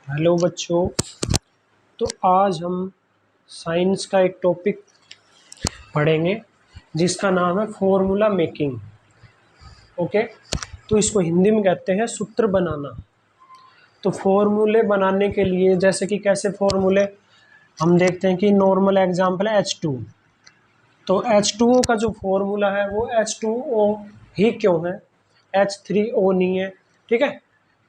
Hello बच्चों। तो आज हम साइंस का एक टॉपिक पढ़ेंगे जिसका नाम है फॉर्मूला मेकिंग। ओके, तो इसको हिंदी में कहते हैं सूत्र बनाना। तो फॉर्मूले बनाने के लिए जैसे कि कैसे फॉर्मूले हम देखते हैं कि नॉर्मल एग्जांपल है H2। तो H2O का जो फॉर्मूला है वो H2O ही क्यों है, H3O नहीं है, ठीक है,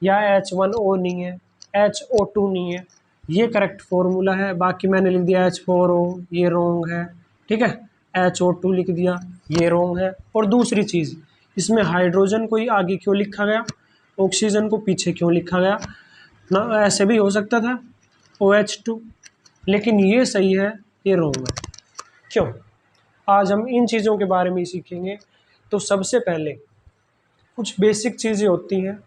या H1O नहीं है, HO2 नहीं है, ये करेक्ट फॉर्मूला है। बाकी मैंने लिख दिया H4O, ये रॉन्ग है, ठीक है, HO2 लिख दिया, ये रॉन्ग है। और दूसरी चीज़, इसमें हाइड्रोजन को ही आगे क्यों लिखा गया, ऑक्सीजन को पीछे क्यों लिखा गया ना, ऐसे भी हो सकता था OH2, लेकिन ये सही है, ये रॉन्ग है, क्यों। आज हम इन चीज़ों के बारे में ही सीखेंगे। तो सबसे पहले कुछ बेसिक चीज़ें होती हैं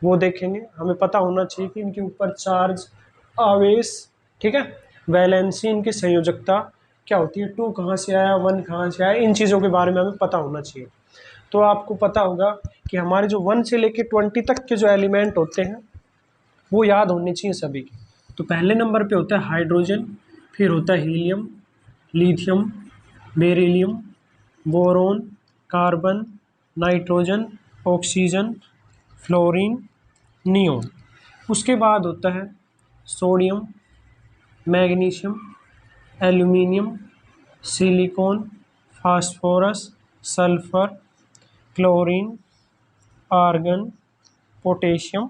वो देखेंगे। हमें पता होना चाहिए कि इनके ऊपर चार्ज, आवेश, ठीक है, वैलेंसी, इनकी संयोजकता क्या होती है, 2 कहाँ से आया, 1 कहाँ से आया, इन चीज़ों के बारे में हमें पता होना चाहिए। तो आपको पता होगा कि हमारे जो 1 से लेकर 20 तक के जो एलिमेंट होते हैं वो याद होने चाहिए सभी के। तो पहले नंबर पे होता है हाइड्रोजन, फिर होता है helium, lithium, beryllium, boron, carbon, nitrogen, oxygen, fluorine, neon. उसके बाद होता है sodium, magnesium, aluminium, silicon, phosphorus, sulphur, chlorine, argon, potassium,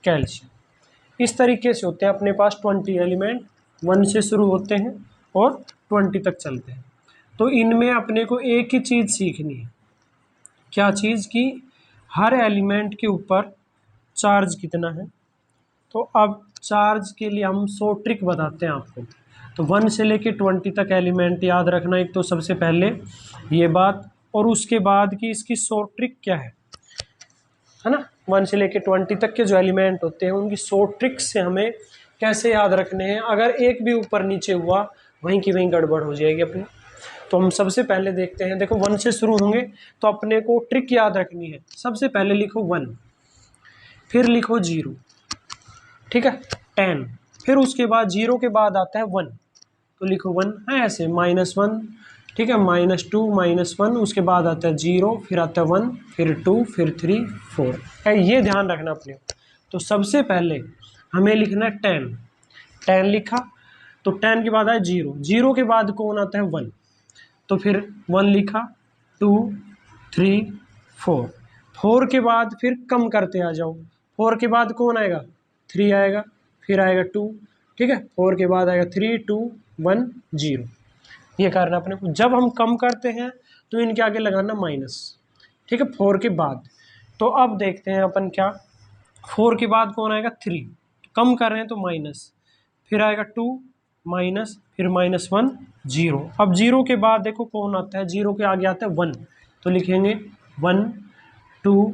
calcium. इस तरीके से होते हैं अपने पास 20 एलिमेंट, 1 से शुरू होते हैं और 20 तक चलते हैं। तो इनमें अपने को एक ही चीज़ सीखनी है, क्या चीज़ की हर एलिमेंट के ऊपर चार्ज कितना है। तो अब चार्ज के लिए हम 100 ट्रिक बताते हैं आपको। तो 1 से लेके 20 तक एलिमेंट याद रखना एक तो सबसे पहले ये बात, और उसके बाद की इसकी 100 ट्रिक क्या है ना। 1 से लेके 20 तक के जो एलिमेंट होते हैं उनकी 100 ट्रिक्स से हमें कैसे याद रखने हैं। अगर एक भी ऊपर नीचे हुआ वहीं की वहीं गड़बड़ हो जाएगी अपनी। तो हम सबसे पहले देखते हैं, देखो 1 से शुरू होंगे तो अपने को ट्रिक याद रखनी है। सबसे पहले लिखो 1, फिर लिखो 0, ठीक है, 10, फिर उसके बाद 0 के बाद आता है 1, तो लिखो 1 है ऐसे, -1, ठीक है, -2, -1, उसके बाद आता है 0, फिर आता है 1, फिर 2, फिर 3, 4 है। ये ध्यान रखना अपने। तो सबसे पहले हमें लिखना है 10, 10 लिखा, तो 10 के बाद आया 0, 0 के बाद कौन आता है 1, तो फिर 1 लिखा, 2, 3, 4, 4 के बाद फिर कम करते आ जाओ, 4 के बाद कौन आएगा, 3 आएगा, फिर आएगा 2, ठीक है, 4 के बाद आएगा 3, 2, 1, 0। ये करना अपने को। जब हम कम करते हैं तो इनके आगे लगाना माइनस, ठीक है, 4 के बाद। तो अब देखते हैं अपन क्या, 4 के बाद कौन आएगा 3, कम कर रहे हैं तो माइनस, फिर आएगा 2, माइनस, फिर -1, 0। अब 0 के बाद देखो कौन आता है, 0 के आगे आता है 1, तो लिखेंगे 1, 2,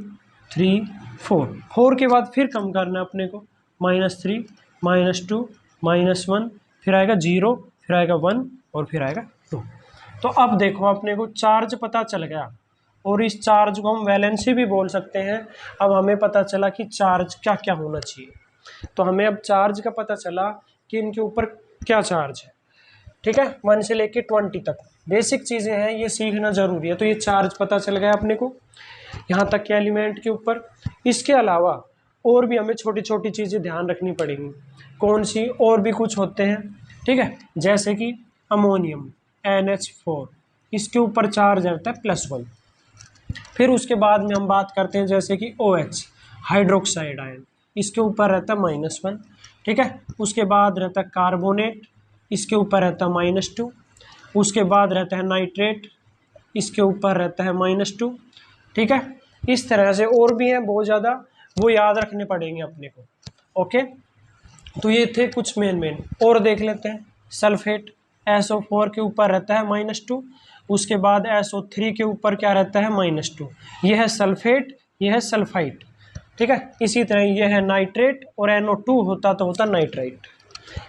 3, 4। 4 के बाद फिर कम करना है अपने को, -3, -2, -1, फिर आएगा 0, फिर आएगा 1 और फिर आएगा 2। तो अब देखो अपने को चार्ज पता चल गया, और इस चार्ज को हम वैलेंसी भी बोल सकते हैं। अब हमें पता चला कि चार्ज क्या क्या होना चाहिए। तो हमें अब चार्ज का पता चला कि इनके ऊपर क्या चार्ज है, ठीक है, 1 से लेके 20 तक बेसिक चीज़ें हैं, ये सीखना ज़रूरी है। तो ये चार्ज पता चल गया अपने को यहाँ तक के एलिमेंट के ऊपर। इसके अलावा और भी हमें छोटी छोटी चीज़ें ध्यान रखनी पड़ेंगी। कौन सी, और भी कुछ होते हैं, ठीक है, जैसे कि अमोनियम NH4, इसके ऊपर चार्ज रहता है +1। फिर उसके बाद में हम बात करते हैं जैसे कि OH हाइड्रोक्साइड आयन, इसके ऊपर रहता है -1, ठीक है। उसके बाद रहता है कार्बोनेट, इसके ऊपर रहता है -2। उसके बाद रहता है नाइट्रेट, इसके ऊपर रहता है -2, ठीक है। इस तरह से और भी हैं बहुत ज़्यादा, वो याद रखने पड़ेंगे अपने को। ओके, तो ये थे कुछ मेन और देख लेते हैं। सल्फेट SO4 के ऊपर रहता है -2, उसके बाद SO3 के ऊपर क्या रहता है -2। यह है सल्फेट, यह है सल्फाइट, ठीक है। इसी तरह यह है नाइट्रेट, और NO2 होता तो होता नाइट्राइट।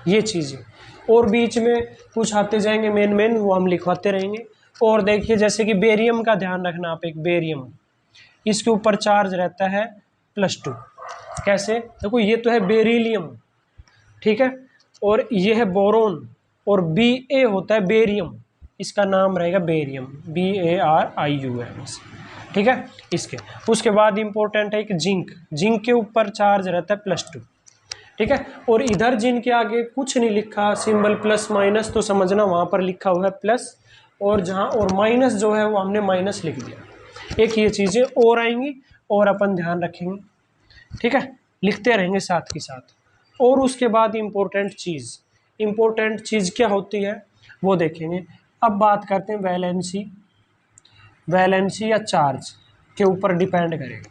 ये चीज़ें और बीच में कुछ आते जाएंगे मेन वो हम लिखवाते रहेंगे। और देखिए जैसे कि बेरियम का ध्यान रखना आप, एक बेरियम, इसके ऊपर चार्ज रहता है +2। कैसे, देखो ये तो है बेरिलियम, ठीक है। और ये है बोरोन, और Ba होता है बेरियम, इसका नाम रहेगा बेरियम, BARIUM, ठीक है इसके। उसके बाद इंपॉर्टेंट है एक जिंक, जिंक के ऊपर चार्ज रहता है +2, ठीक है। और इधर जिनके आगे कुछ नहीं लिखा, सिंबल प्लस माइनस, तो समझना वहाँ पर लिखा हुआ है प्लस, और जहाँ और माइनस जो है वो हमने माइनस लिख दिया। एक ये चीज़ें और आएंगी और अपन ध्यान रखेंगे, ठीक है, लिखते रहेंगे साथ के साथ। और उसके बाद इम्पोर्टेंट चीज़ क्या होती है वो देखेंगे। अब बात करते हैं वैलेंसी या चार्ज के ऊपर डिपेंड करेगा,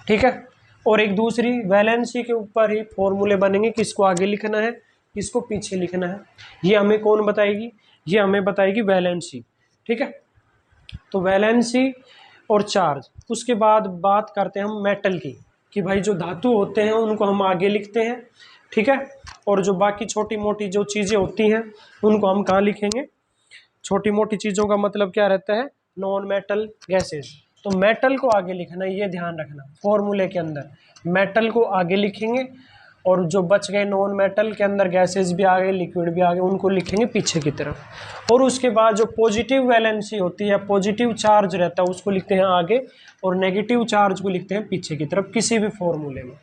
ठीक है। और एक दूसरी वैलेंसी के ऊपर ही फॉर्मूले बनेंगे, किसको आगे लिखना है किसको पीछे लिखना है, ये हमें कौन बताएगी, ये हमें बताएगी वैलेंसी, ठीक है। तो वैलेंसी और चार्ज। उसके बाद बात करते हैं हम मेटल की, कि भाई जो धातु होते हैं उनको हम आगे लिखते हैं, ठीक है। और जो बाकी छोटी मोटी जो चीज़ें होती हैं उनको हम कहाँ लिखेंगे। छोटी मोटी चीज़ों का मतलब क्या रहता है, नॉन मेटल गैसेस। तो मेटल को आगे लिखना, ये ध्यान रखना, फॉर्मूले के अंदर मेटल को आगे लिखेंगे, और जो बच गए नॉन मेटल के अंदर गैसेस भी आ गए, लिक्विड भी आ गए, उनको लिखेंगे पीछे की तरफ। और उसके बाद जो पॉजिटिव वैलेंसी होती है, पॉजिटिव चार्ज रहता है, उसको लिखते हैं आगे, और नेगेटिव चार्ज को लिखते हैं पीछे की तरफ किसी भी फॉर्मूले में।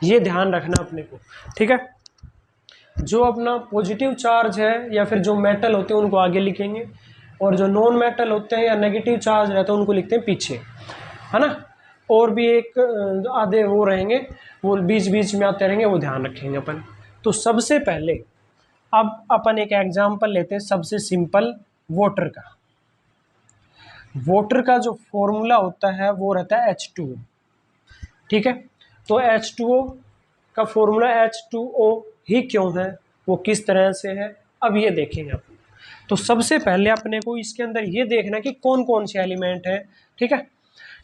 ये ध्यान रखना अपने को, ठीक है। जो अपना पॉजिटिव चार्ज है या फिर जो मेटल होते हैं उनको आगे लिखेंगे, और जो नॉन मेटल होते हैं या नेगेटिव चार्ज रहता है उनको लिखते हैं पीछे, है ना। और भी एक आधे वो रहेंगे, वो बीच बीच में आते रहेंगे, वो ध्यान रखेंगे अपन। तो सबसे पहले अब अपन एक एग्जांपल लेते हैं, सबसे सिंपल वाटर का। वाटर का जो फॉर्मूला होता है वो रहता है H2O, ठीक है। तो H2O का फॉर्मूला H2O ही क्यों है, वो किस तरह से है, अब ये देखेंगे अपन। तो सबसे पहले अपने को इसके अंदर ये देखना कि कौन कौन से एलिमेंट है, ठीक है।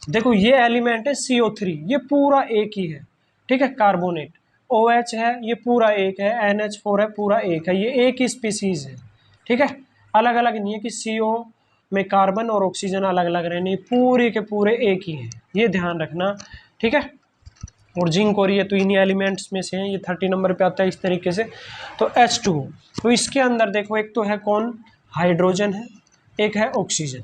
देखो ये एलिमेंट है CO3, ये पूरा एक ही है, ठीक है। कार्बोनेट OH है, ये पूरा एक है। NH4 है, पूरा एक है। ये एक ही स्पीसीज है, ठीक है, अलग अलग नहीं है कि CO में कार्बन और ऑक्सीजन अलग अलग रहने, पूरे के पूरे एक ही है, ये ध्यान रखना, ठीक है। और जिंक और ये तो इन्हीं एलिमेंट्स में से हैं, ये 30 नंबर पे आता है इस तरीके से। तो H2O, तो इसके अंदर देखो एक तो है कौन, हाइड्रोजन है, एक है ऑक्सीजन।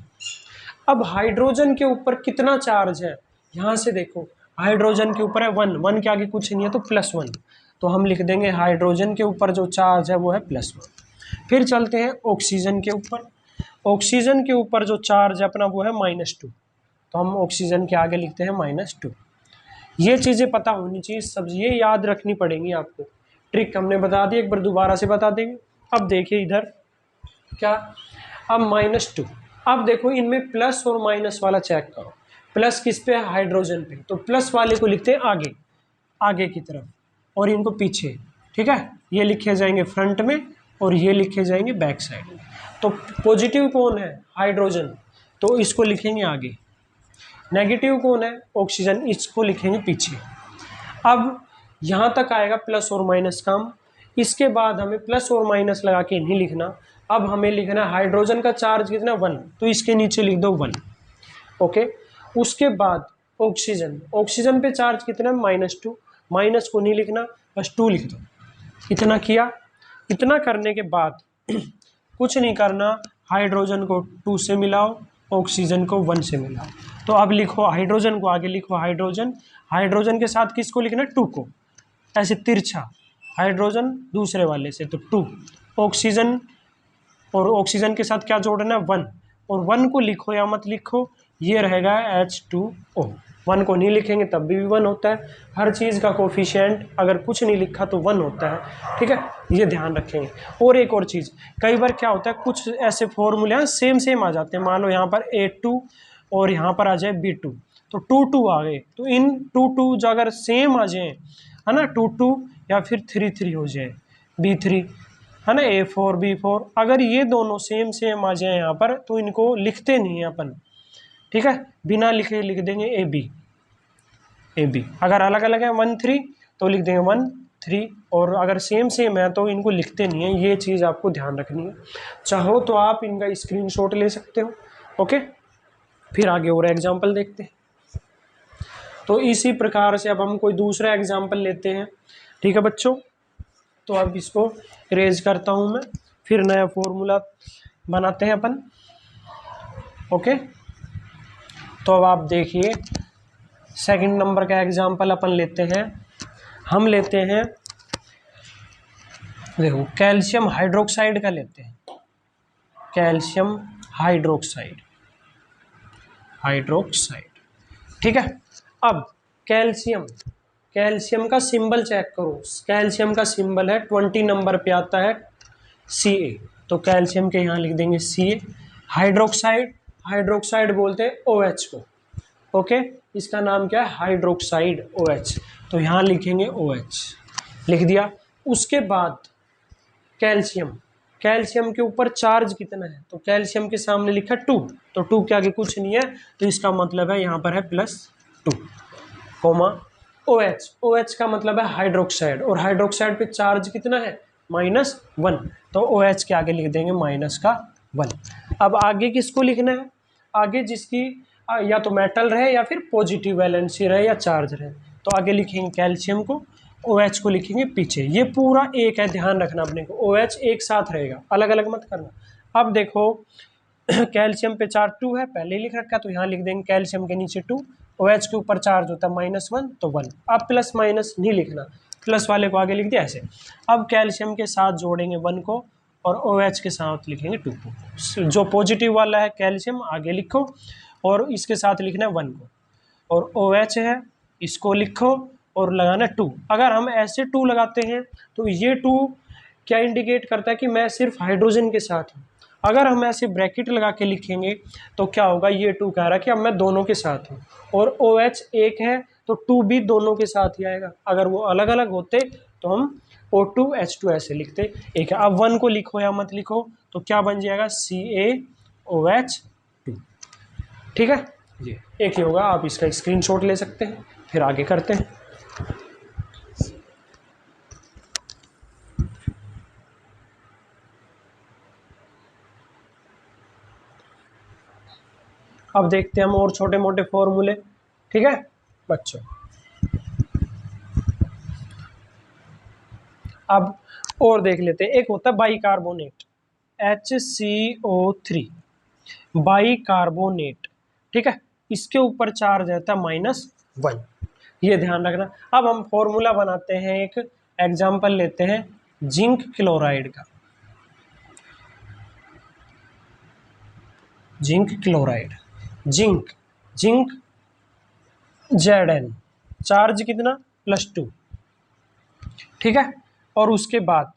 अब हाइड्रोजन के ऊपर कितना चार्ज है, यहाँ से देखो हाइड्रोजन के ऊपर है 1, 1 के आगे कुछ नहीं है तो +1, तो हम लिख देंगे हाइड्रोजन के ऊपर जो चार्ज है वो है +1। फिर चलते हैं ऑक्सीजन के ऊपर। ऑक्सीजन के ऊपर जो चार्ज है अपना वो है -2, तो हम ऑक्सीजन के आगे लिखते हैं -2। ये चीज़ें पता होनी चाहिए, सब ये याद रखनी पड़ेंगी आपको। ट्रिक हमने बता दी, एक बार दोबारा से बता देंगे। अब देखिए इधर क्या, अब -2। अब देखो इनमें प्लस और माइनस वाला चेक करो। प्लस किस पे है, हाइड्रोजन पे, तो प्लस वाले को लिखते हैं आगे, आगे की तरफ, और इनको पीछे, ठीक है। ये लिखे जाएंगे फ्रंट में और ये लिखे जाएंगे बैक साइड में। तो पॉजिटिव कौन है, हाइड्रोजन, तो इसको लिखेंगे आगे। नेगेटिव कौन है, ऑक्सीजन, इसको लिखेंगे पीछे। अब यहाँ तक आएगा प्लस और माइनस काम। इसके बाद हमें प्लस और माइनस लगा के नहीं लिखना, अब हमें लिखना है हाइड्रोजन का चार्ज कितना 1, तो इसके नीचे लिख दो 1, ओके। उसके बाद ऑक्सीजन, ऑक्सीजन पे चार्ज कितना -2, माइनस को नहीं लिखना, बस 2 लिख दो। इतना किया, इतना करने के बाद कुछ नहीं करना, हाइड्रोजन को 2 से मिलाओ, ऑक्सीजन को 1 से मिलाओ। तो अब लिखो हाइड्रोजन को आगे लिखो हाइड्रोजन, हाइड्रोजन के साथ किसको लिखना, 2 को, ऐसे तिरछा, हाइड्रोजन दूसरे वाले से, तो 2। ऑक्सीजन, और ऑक्सीजन के साथ क्या जोड़ना है, 1, और 1 को लिखो या मत लिखो, ये रहेगा H2O। 1 को नहीं लिखेंगे तब भी 1 होता है। हर चीज़ का कोफिशिएंट अगर कुछ नहीं लिखा तो 1 होता है, ठीक है, ये ध्यान रखेंगे। और एक और चीज़, कई बार क्या होता है कुछ ऐसे फॉर्मूले हैं सेम आ जाते हैं, मान लो यहाँ पर A2 और यहाँ पर आ जाए B2, तो 2 आ गए, तो इन 2 अगर सेम आ जाए, है ना, 2 या फिर 3 हो जाए, B3, है ना, A4 B4, अगर ये दोनों सेम आ जाए यहाँ पर तो इनको लिखते नहीं है अपन, ठीक है, बिना लिखे लिख देंगे AB। अगर अलग अलग है 1 3 तो लिख देंगे 1 3, और अगर सेम है तो इनको लिखते नहीं है, ये चीज़ आपको ध्यान रखनी है। चाहो तो आप इनका स्क्रीनशॉट ले सकते हो, ओके। फिर आगे और एग्जाम्पल देखते हैं। तो इसी प्रकार से अब हम कोई दूसरा एग्जाम्पल लेते हैं, ठीक है बच्चों। तो अब इसको इरेज करता हूँ मैं, फिर नया फॉर्मूला बनाते हैं अपन। ओके, तो अब आप देखिए सेकंड नंबर का एग्जांपल अपन लेते हैं। हम लेते हैं, देखो कैल्शियम हाइड्रोक्साइड का लेते हैं, कैल्शियम हाइड्रोक्साइड, ठीक है। अब कैल्शियम, कैल्शियम का सिंबल चेक करो, कैल्शियम का सिंबल है 20 नंबर पे आता है Ca, तो कैल्शियम के यहाँ लिख देंगे Ca। हाइड्रोक्साइड, हाइड्रोक्साइड बोलते हैं OH को। ओके, इसका नाम क्या है, हाइड्रोक्साइड OH, तो यहाँ लिखेंगे OH, लिख दिया। उसके बाद कैल्शियम, कैल्शियम के ऊपर चार्ज कितना है, तो कैल्शियम के सामने लिखा 2, तो 2 के आगे कुछ नहीं है, तो इसका मतलब है यहाँ पर है +2, कोमा OH, OH का मतलब है हाइड्रोक्साइड, और हाइड्रोक्साइड पे चार्ज कितना है -1, तो OH के आगे लिख देंगे -1। अब आगे किसको लिखना है, आगे जिसकी या तो मेटल रहे या फिर पॉजिटिव वैलेंसी रहे या चार्ज रहे, तो आगे लिखेंगे कैल्शियम को, OH को लिखेंगे पीछे। ये पूरा एक है, ध्यान रखना अपने को, OH एक साथ रहेगा, अलग अलग मत करना। अब देखो कैल्शियम पे चार्ज 2 है, पहले ही लिख रखा, तो यहाँ लिख देंगे कैल्शियम के नीचे 2, OH के ऊपर चार्ज होता है -1, तो 1। अब प्लस माइनस नहीं लिखना, प्लस वाले को आगे लिख दिया ऐसे। अब कैल्शियम के साथ जोड़ेंगे 1 को और OH के साथ लिखेंगे 2 को। जो पॉजिटिव वाला है कैल्शियम आगे लिखो और इसके साथ लिखना है 1 को, और OH है इसको लिखो और लगाना 2। अगर हम ऐसे 2 लगाते हैं तो ये 2 क्या इंडिकेट करता है कि मैं सिर्फ हाइड्रोजन के साथ हूँ। अगर हम ऐसे ब्रैकेट लगा के लिखेंगे तो क्या होगा, ये 2 कह रहा है कि अब मैं दोनों के साथ हूँ, और OH एक है तो 2 भी दोनों के साथ ही आएगा। अगर वो अलग अलग होते तो हम O2 H2 ऐसे लिखते, एक है। अब 1 को लिखो या मत लिखो, तो क्या बन जाएगा CaOH2, ठीक है, ये एक ही होगा। आप इसका स्क्रीनशॉट ले सकते हैं, फिर आगे करते हैं। अब देखते हैं हम और छोटे मोटे फॉर्मूले, ठीक है बच्चों। अब और देख लेते हैं, एक होता है बाइकार्बोनेट HCO3, बाइकार्बोनेट, ठीक है, इसके ऊपर चार्ज रहता है -1, ये ध्यान रखना। अब हम फॉर्मूला बनाते हैं, एक एग्जांपल लेते हैं जिंक क्लोराइड का, zinc chloride, zinc, zinc Zn, charge कितना +2, ठीक है। और उसके बाद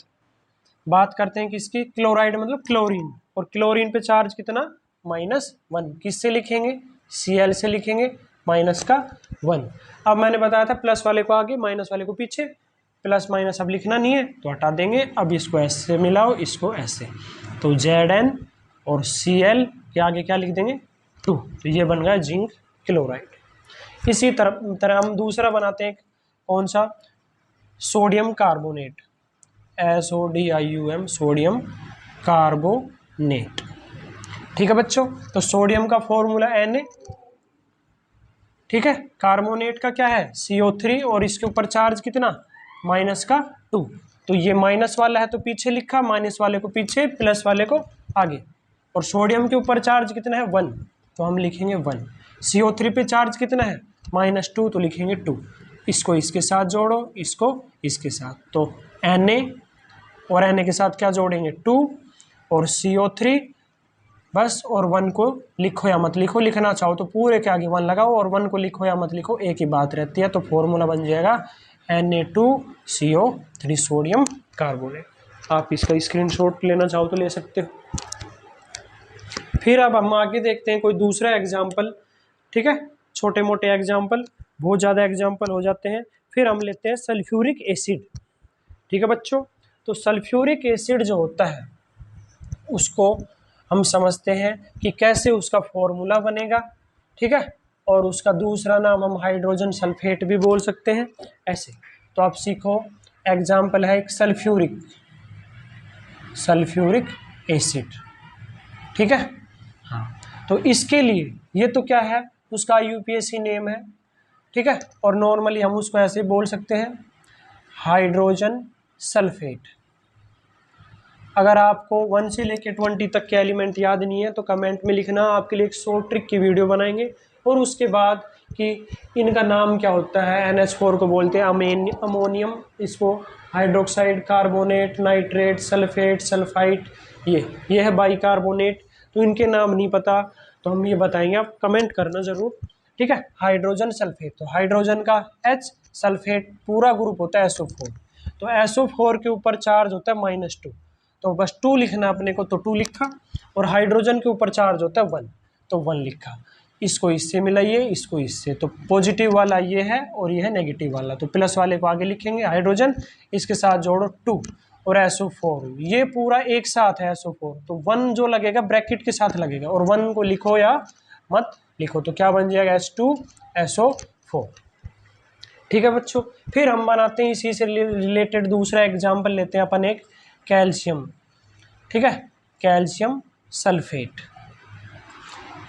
बात करते हैं किसकी, क्लोराइड मतलब क्लोरीन, और क्लोरीन पे चार्ज कितना -1, किससे लिखेंगे, Cl से लिखेंगे, -1। अब मैंने बताया था प्लस वाले को आगे माइनस वाले को पीछे, प्लस माइनस अब लिखना नहीं है तो हटा देंगे। अब इसको ऐसे मिलाओ, इसको ऐसे, तो Zn और Cl के आगे क्या लिख देंगे 2, तो ये बन गया जिंक क्लोराइड। इसी तरह हम दूसरा बनाते हैं, कौन सा, sodium carbonate, SODIUM, sodium carbonate, ठीक है बच्चों। तो सोडियम का फॉर्मूला Na, ठीक है, कार्बोनेट का क्या है CO3, और इसके ऊपर चार्ज कितना -2, तो ये माइनस वाला है तो पीछे लिखा, माइनस वाले को पीछे, प्लस वाले को आगे, और सोडियम के ऊपर चार्ज कितना है 1, तो हम लिखेंगे 1। CO3 पे चार्ज कितना है -2, तो लिखेंगे 2। इसको इसके साथ जोड़ो, इसको इसके साथ, तो Na और Na के साथ क्या जोड़ेंगे 2 और CO3 बस, और 1 को लिखो या मत लिखो, लिखना चाहो तो पूरे के आगे 1 लगाओ, और 1 को लिखो या मत लिखो, एक ही बात रहती है। तो फॉर्मूला बन जाएगा Na2CO3 सोडियम कार्बोनेट। आप इसका स्क्रीनशॉट लेना चाहो तो ले सकते हो। फिर अब हम आगे देखते हैं कोई दूसरा एग्जाम्पल, ठीक है, छोटे मोटे एग्जाम्पल, बहुत ज़्यादा एग्जाम्पल हो जाते हैं। फिर हम लेते हैं सल्फ्यूरिक एसिड, ठीक है बच्चों। तो सल्फ्यूरिक एसिड जो होता है उसको हम समझते हैं कि कैसे उसका फॉर्मूला बनेगा, ठीक है, और उसका दूसरा नाम हम हाइड्रोजन सल्फेट भी बोल सकते हैं ऐसे। तो आप सीखो, एग्जाम्पल है एक सल्फ्यूरिक एसिड, ठीक है, हाँ। तो इसके लिए ये तो क्या है, उसका UPSC नेम है, ठीक है, और नॉर्मली हम उसको ऐसे बोल सकते हैं हाइड्रोजन सल्फेट। अगर आपको 1 से लेकर 20 तक के एलिमेंट याद नहीं है तो कमेंट में लिखना, आपके लिए एक शॉर्ट ट्रिक की वीडियो बनाएंगे। और उसके बाद कि इनका नाम क्या होता है, NH4 को बोलते हैं अमोनियम, इसको hydroxide, carbonate, nitrate, sulphate, sulphite, ये है बाइकार्बोनेट। तो इनके नाम नहीं पता तो हम ये बताएंगे, आप कमेंट करना ज़रूर, ठीक है। हाइड्रोजन सल्फेट, तो हाइड्रोजन का H, सल्फेट पूरा ग्रुप होता है SO4। तो SO4 के ऊपर चार्ज होता है -2, तो बस 2 लिखना अपने को, तो 2 लिखा। और हाइड्रोजन के ऊपर चार्ज होता है 1, तो 1 लिखा। इसको इससे मिलाइए, इसको इससे, तो पॉजिटिव वाला ये है और ये है नेगेटिव वाला, तो प्लस वाले को आगे लिखेंगे हाइड्रोजन, इसके साथ जोड़ो 2 और SO4, ये पूरा एक साथ है SO4, तो 1 जो लगेगा ब्रैकेट के साथ लगेगा, और 1 को लिखो या मत लिखो, तो क्या बन जाएगा H2SO4। ठीक है बच्चों, फिर हम बनाते हैं इसी से रिलेटेड दूसरा एग्जाम्पल लेते हैं अपन, एक कैल्शियम, ठीक है, कैल्शियम सल्फेट।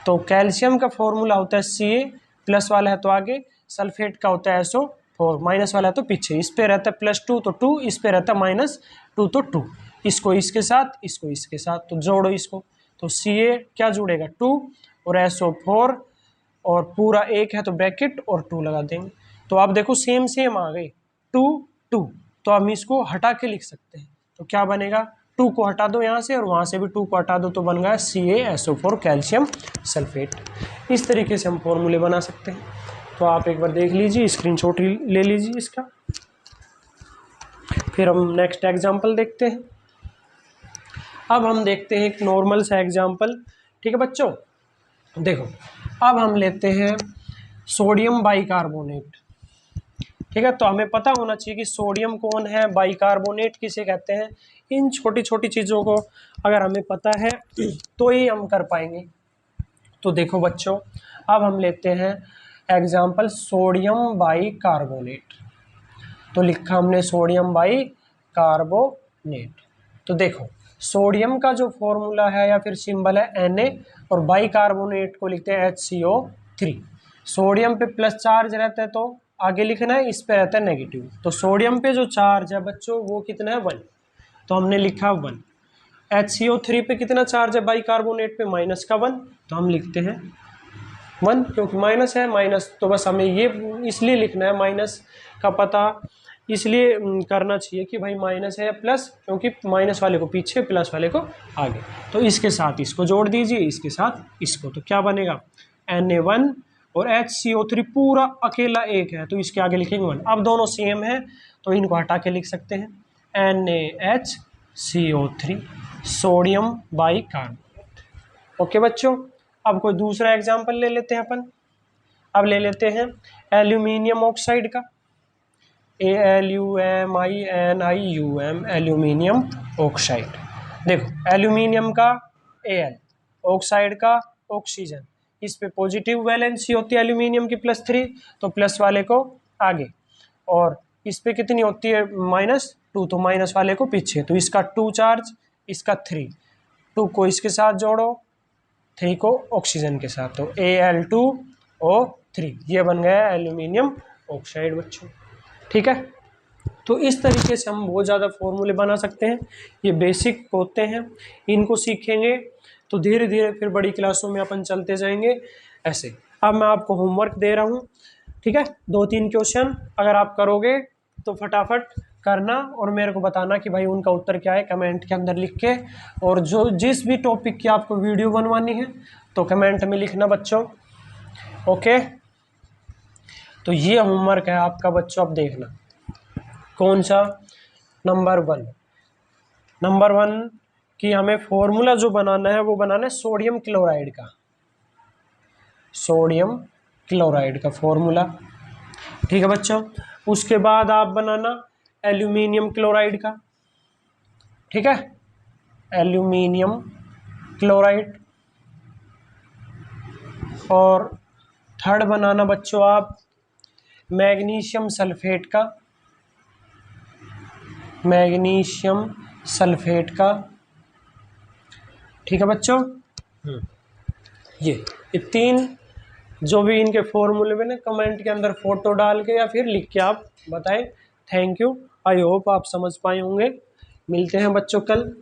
तो कैल्शियम का फॉर्मूला होता है Ca, प्लस वाला है तो आगे, सल्फेट का होता है SO4, माइनस वाला है तो पीछे, इस पे रहता है +2 तो 2, इस पे रहता है -2 तो 2, इसको इसके साथ, इसको इसके साथ, तो जोड़ो इसको, तो Ca क्या जुड़ेगा 2 और SO4 और पूरा 1 है तो ब्रैकेट और 2 लगा देंगे। तो आप देखो सेम सेम आ गए 2 2, तो हम इसको हटा के लिख सकते हैं, तो क्या बनेगा, 2 को हटा दो यहाँ से और वहाँ से भी 2 को हटा दो, तो बन गया CaSO4 कैल्शियम सल्फेट। इस तरीके से हम फॉर्मूले बना सकते हैं। तो आप एक बार देख लीजिए, स्क्रीनशॉट ले लीजिए इसका। फिर हम नेक्स्ट एग्जाम्पल देखते हैं। अब हम देखते हैं एक नॉर्मल सा एग्जाम्पल, ठीक है बच्चों। देखो अब हम लेते हैं सोडियम बाइकार्बोनेट, ठीक है। तो हमें पता होना चाहिए कि सोडियम कौन है, बाइकार्बोनेट किसे कहते हैं। इन छोटी छोटी चीज़ों को अगर हमें पता है तो ही हम कर पाएंगे। तो देखो बच्चों, अब हम लेते हैं एग्जाम्पल सोडियम बाइकार्बोनेट। तो लिखा हमने सोडियम बाइकार्बोनेट। तो देखो सोडियम का जो फॉर्मूला है या फिर सिंबल है Na, और बाइकार्बोनेट को लिखते हैं HCO3। सोडियम पे प्लस चार्ज रहता है तो आगे लिखना है, इस पे रहता है नेगेटिव। तो सोडियम पे जो चार्ज है बच्चों वो कितना है 1, तो हमने लिखा 1। HCO3 पे कितना चार्ज है बाइकार्बोनेट पे, -1, तो हम लिखते हैं 1, क्योंकि माइनस है, माइनस तो बस हमें ये इसलिए लिखना है, माइनस का पता इसलिए करना चाहिए कि भाई माइनस है या प्लस, क्योंकि माइनस वाले को पीछे, प्लस वाले को आगे। तो इसके साथ इसको जोड़ दीजिए, इसके साथ इसको, तो क्या बनेगा Na1 और HCO3 पूरा अकेला एक है तो इसके आगे लिखेंगे 1। अब दोनों सेम है तो इनको हटा के लिख सकते हैं NaHCO3 सोडियम बाइकार्बोनेट। ओके बच्चों, अब कोई दूसरा एग्जाम्पल ले लेते हैं अपन। अब ले लेते हैं एल्यूमिनियम ऑक्साइड का, ALUMINIUM, एल्यूमिनियम ऑक्साइड। देखो एल्यूमिनियम का Al, ऑक्साइड का ऑक्सीजन, इस पे पॉजिटिव वैलेंसी होती है एल्यूमिनियम की +3, तो प्लस वाले को आगे, और इस पे कितनी होती है -2, तो माइनस वाले को पीछे, तो इसका 2 चार्ज, इसका 3, 2 को इसके साथ जोड़ो, 3 को ऑक्सीजन के साथ, तो Al2O3, ये बन गया एल्यूमिनियम ऑक्साइड बच्चों। ठीक है, तो इस तरीके से हम बहुत ज़्यादा फॉर्मूले बना सकते हैं। ये बेसिक होते हैं, इनको सीखेंगे तो धीरे धीरे फिर बड़ी क्लासों में अपन चलते जाएंगे ऐसे। अब मैं आपको होमवर्क दे रहा हूँ, ठीक है, 2-3 क्वेश्चन अगर आप करोगे तो फटाफट करना और मेरे को बताना कि भाई उनका उत्तर क्या है, कमेंट के अंदर लिख के। और जो जिस भी टॉपिक की आपको वीडियो बनवानी है तो कमेंट में लिखना बच्चों, ओके। तो ये होमवर्क है आपका बच्चों, अब देखना कौन सा, नंबर 1 कि हमें फॉर्मूला जो बनाना है वो बनाना है सोडियम क्लोराइड का, सोडियम क्लोराइड का फॉर्मूला, ठीक है बच्चों। उसके बाद आप बनाना एल्यूमिनियम क्लोराइड का, ठीक है, एल्यूमिनियम क्लोराइड। और थर्ड बनाना बच्चों आप मैग्नीशियम सल्फेट का, मैग्नीशियम सल्फेट का, ठीक है बच्चों। ये 3 जो भी इनके फॉर्मूले में ना कमेंट के अंदर फोटो डाल के या फिर लिख के आप बताएं। Thank you. आई होप आप समझ पाए होंगे। मिलते हैं बच्चों कल।